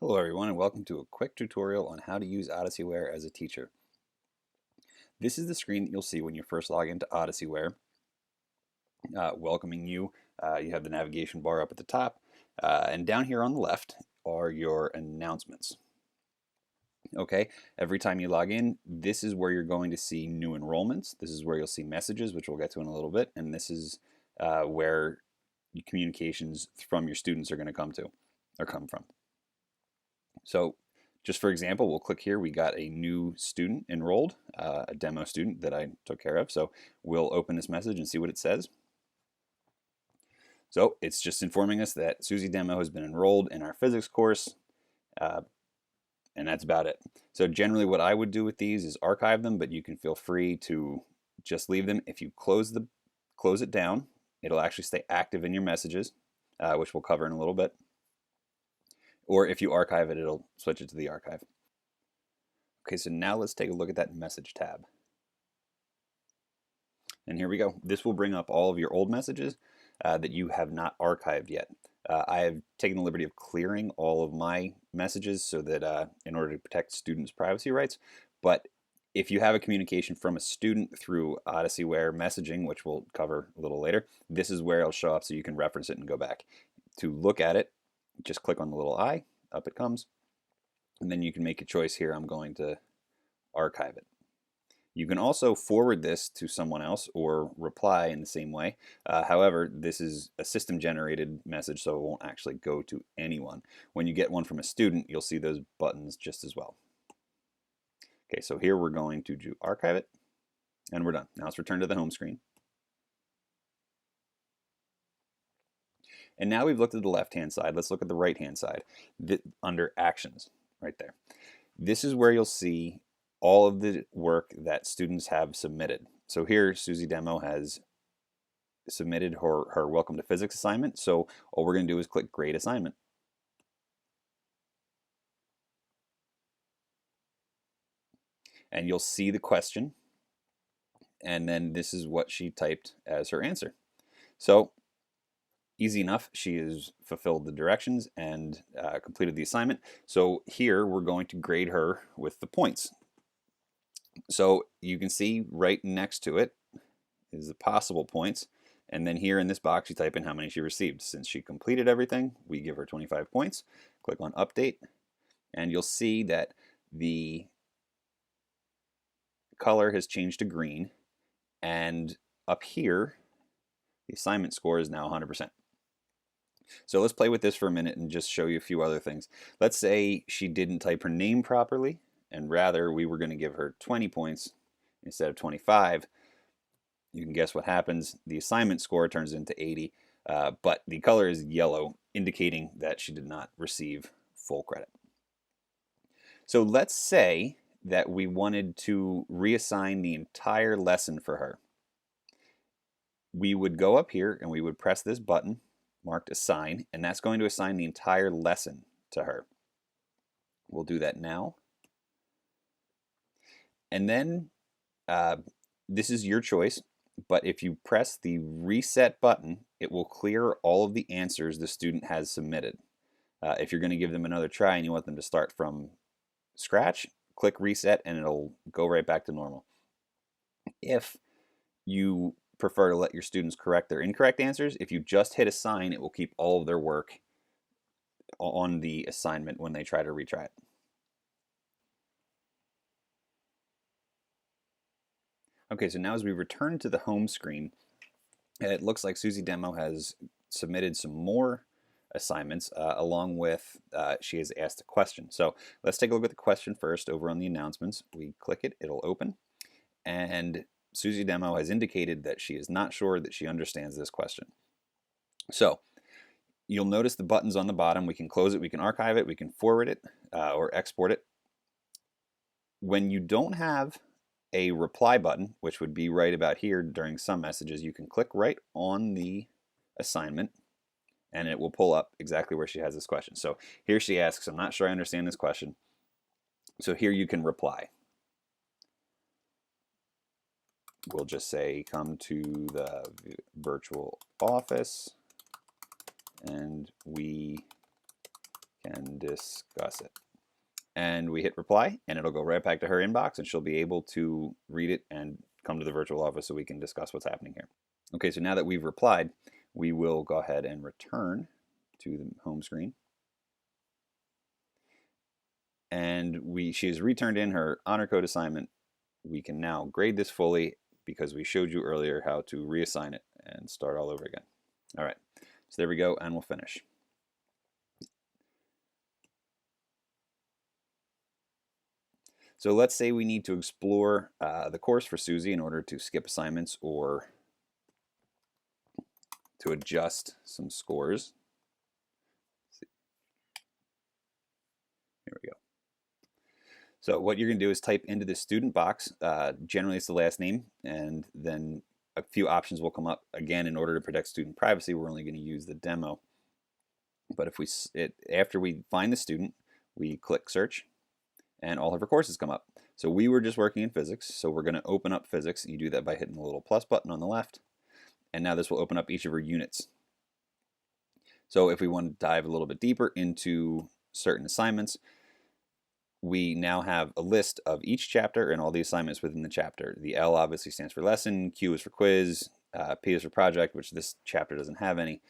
Hello everyone and welcome to a quick tutorial on how to use Odysseyware as a teacher. This is the screen that you'll see when you first log into Odysseyware, welcoming you. You have the navigation bar up at the top, and down here on the left are your announcements. Okay, every time you log in, this is where you're going to see new enrollments. This is where you'll see messages, which we'll get to in a little bit, and this is where communications from your students are going to come from. So just for example, we'll click here. We got a new student enrolled, a demo student that I took care of. So we'll open this message and see what it says. So it's just informing us that Susie Demo has been enrolled in our physics course, and that's about it. So generally what I would do with these is archive them, but you can feel free to just leave them. If you close it down, it'll actually stay active in your messages, which we'll cover in a little bit. Or if you archive it, it'll switch it to the archive. Okay, so now let's take a look at that message tab. And here we go. This will bring up all of your old messages that you have not archived yet. I have taken the liberty of clearing all of my messages so that in order to protect students' privacy rights. But if you have a communication from a student through Odysseyware messaging, which we'll cover a little later, this is where it'll show up so you can reference it and go back. To look at it, just click on the little eye, up it comes, and then you can make a choice here. I'm going to archive it. You can also forward this to someone else or reply in the same way. However, this is a system-generated message, so it won't actually go to anyone. When you get one from a student, you'll see those buttons just as well. Okay, so here we're going to do archive it, and we're done. Now let's return to the home screen. And now we've looked at the left-hand side. Let's look at the right-hand side under Actions, right there. This is where you'll see all of the work that students have submitted. So here, Susie Demo has submitted her Welcome to Physics assignment. So all we're going to do is click Grade Assignment. And you'll see the question. And then this is what she typed as her answer. So easy enough. She has fulfilled the directions and completed the assignment. So here we're going to grade her with the points. So you can see right next to it is the possible points. And then here in this box, you type in how many she received. Since she completed everything, we give her 25 points. Click on Update, and you'll see that the color has changed to green. And up here, the assignment score is now 100%. So let's play with this for a minute and just show you a few other things. Let's say she didn't type her name properly, and rather we were going to give her 20 points instead of 25. You can guess what happens. The assignment score turns into 80, but the color is yellow, indicating that she did not receive full credit. So let's say that we wanted to reassign the entire lesson for her. We would go up here and we would press this button marked Assign, and that's going to assign the entire lesson to her. We'll do that now. And then this is your choice, but if you press the Reset button, it will clear all of the answers the student has submitted. If you're going to give them another try and you want them to start from scratch, click Reset and it'll go right back to normal. If you prefer to let your students correct their incorrect answers, if you just hit Assign, it will keep all of their work on the assignment when they try to retry it. Okay, so now as we return to the home screen, it looks like Susie Demo has submitted some more assignments along with she has asked a question. So let's take a look at the question first over on the announcements. We click it, it'll open, and Susie Demo has indicated that she is not sure that she understands this question. So you'll notice the buttons on the bottom. We can close it, we can archive it, we can forward it or export it. When you don't have a reply button, which would be right about here during some messages, you can click right on the assignment and it will pull up exactly where she has this question. So here she asks, I'm not sure I understand this question. So here you can reply. We'll just say, come to the virtual office and we can discuss it. And we hit reply, and it'll go right back to her inbox, and she'll be able to read it and come to the virtual office so we can discuss what's happening here. Okay, so now that we've replied, we will go ahead and return to the home screen. And she has returned in her honor code assignment. We can now grade this fully because we showed you earlier how to reassign it and start all over again. All right, so there we go, and we'll finish. So let's say we need to explore the course for Susie in order to skip assignments or to adjust some scores. Here we go. So what you're going to do is type into the student box. Generally, it's the last name, and then a few options will come up. Again, in order to protect student privacy, we're only going to use the demo. But if after we find the student, we click search, and all of her courses come up. So we were just working in physics, so we're going to open up physics. You do that by hitting the little plus button on the left, and now this will open up each of her units. So if we want to dive a little bit deeper into certain assignments, we now have a list of each chapter and all the assignments within the chapter. The L obviously stands for lesson, Q is for quiz, P is for project, which this chapter doesn't have any,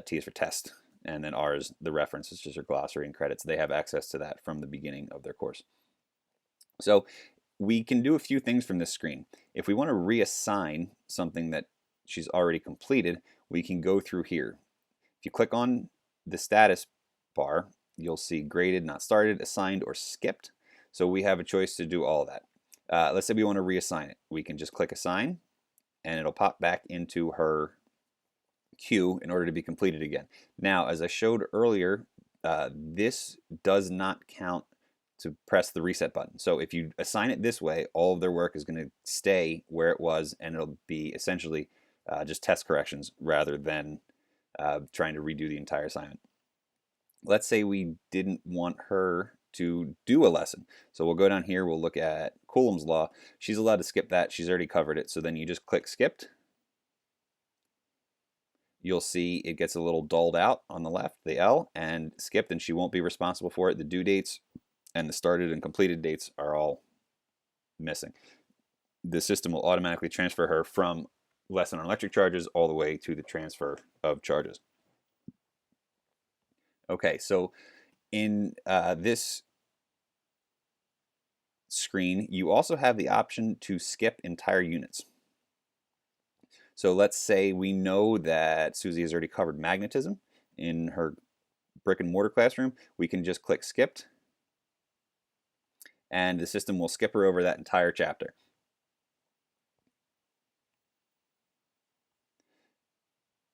T is for test, and then R is the reference, it's just her glossary and credits. They have access to that from the beginning of their course. So we can do a few things from this screen. If we want to reassign something that she's already completed, we can go through here. If you click on the status bar, you'll see graded, not started, assigned, or skipped. So we have a choice to do all of that. Let's say we want to reassign it. We can just click assign, and it'll pop back into her queue in order to be completed again. Now, as I showed earlier, this does not count to press the reset button. So if you assign it this way, all of their work is going to stay where it was, and it'll be essentially just test corrections rather than trying to redo the entire assignment. Let's say we didn't want her to do a lesson. So we'll go down here, we'll look at Coulomb's law. She's allowed to skip that, she's already covered it. So then you just click skipped. You'll see it gets a little dulled out on the left, the L, and skipped, and she won't be responsible for it. The due dates and the started and completed dates are all missing. The system will automatically transfer her from lesson on electric charges all the way to the transfer of charges. Okay, so in this screen, you also have the option to skip entire units. So let's say we know that Susie has already covered magnetism in her brick and mortar classroom. We can just click skipped, and the system will skip her over that entire chapter.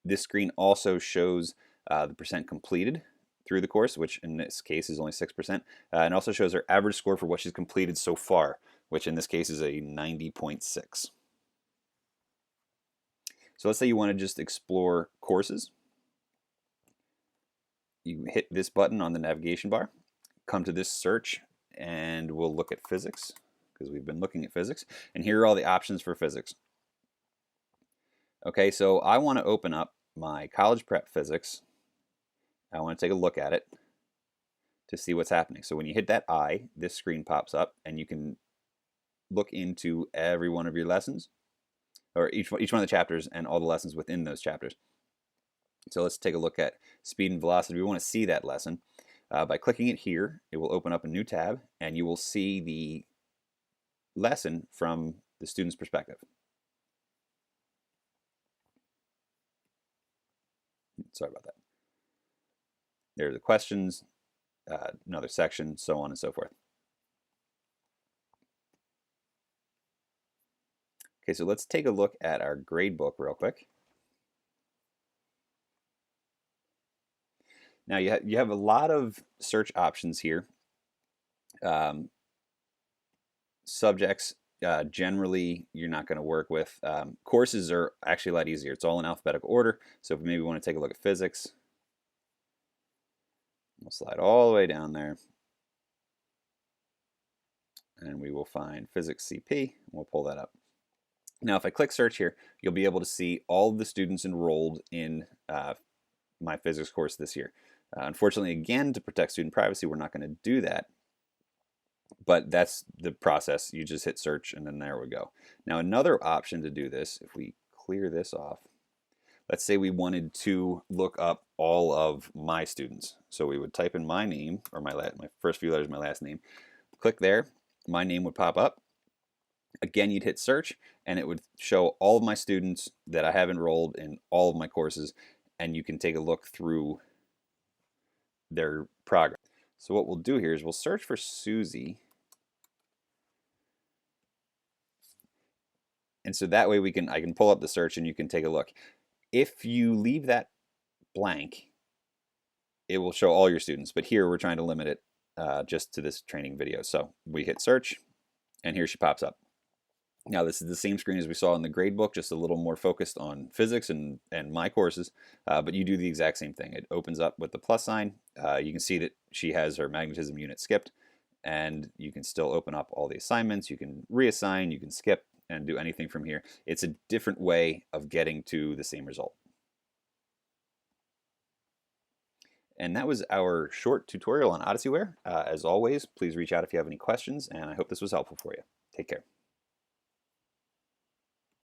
This screen also shows the percent completed through the course, which in this case is only 6%, and also shows her average score for what she's completed so far, which in this case is a 90.6. So let's say you want to just explore courses. You hit this button on the navigation bar, come to this search, and we'll look at physics, because we've been looking at physics, and here are all the options for physics. Okay, so I want to open up my college prep physics. I want to take a look at it to see what's happening. So when you hit that I, this screen pops up, and you can look into every one of your lessons, or each one of the chapters and all the lessons within those chapters. So let's take a look at speed and velocity. We want to see that lesson. By clicking it here, it will open up a new tab, and you will see the lesson from the student's perspective. Sorry about that. There are the questions, another section, so on and so forth. Okay, so let's take a look at our grade book real quick. Now you have a lot of search options here. Subjects, generally you're not going to work with. Courses are actually a lot easier. It's all in alphabetical order. So if maybe we want to take a look at physics, we'll slide all the way down there, and we will find physics CP. We'll pull that up. Now if I click search here, you'll be able to see all of the students enrolled in my physics course this year. Unfortunately, again, to protect student privacy, we're not going to do that. But that's the process. You just hit search, and then there we go. Now, another option to do this, if we clear this off, let's say we wanted to look up all of my students. So we would type in my name, or my first few letters of my last name, click there, my name would pop up. Again, you'd hit search, and it would show all of my students that I have enrolled in all of my courses, and you can take a look through their progress. So what we'll do here is we'll search for Susie. And so that way I can pull up the search and you can take a look. If you leave that blank, it will show all your students. But here we're trying to limit it just to this training video. So we hit search, and here she pops up. Now this is the same screen as we saw in the gradebook, just a little more focused on physics and my courses, but you do the exact same thing. It opens up with the plus sign. You can see that she has her magnetism unit skipped, and you can still open up all the assignments. You can reassign, you can skip, and do anything from here. It's a different way of getting to the same result. And that was our short tutorial on Odysseyware. As always, please reach out if you have any questions, and I hope this was helpful for you. Take care.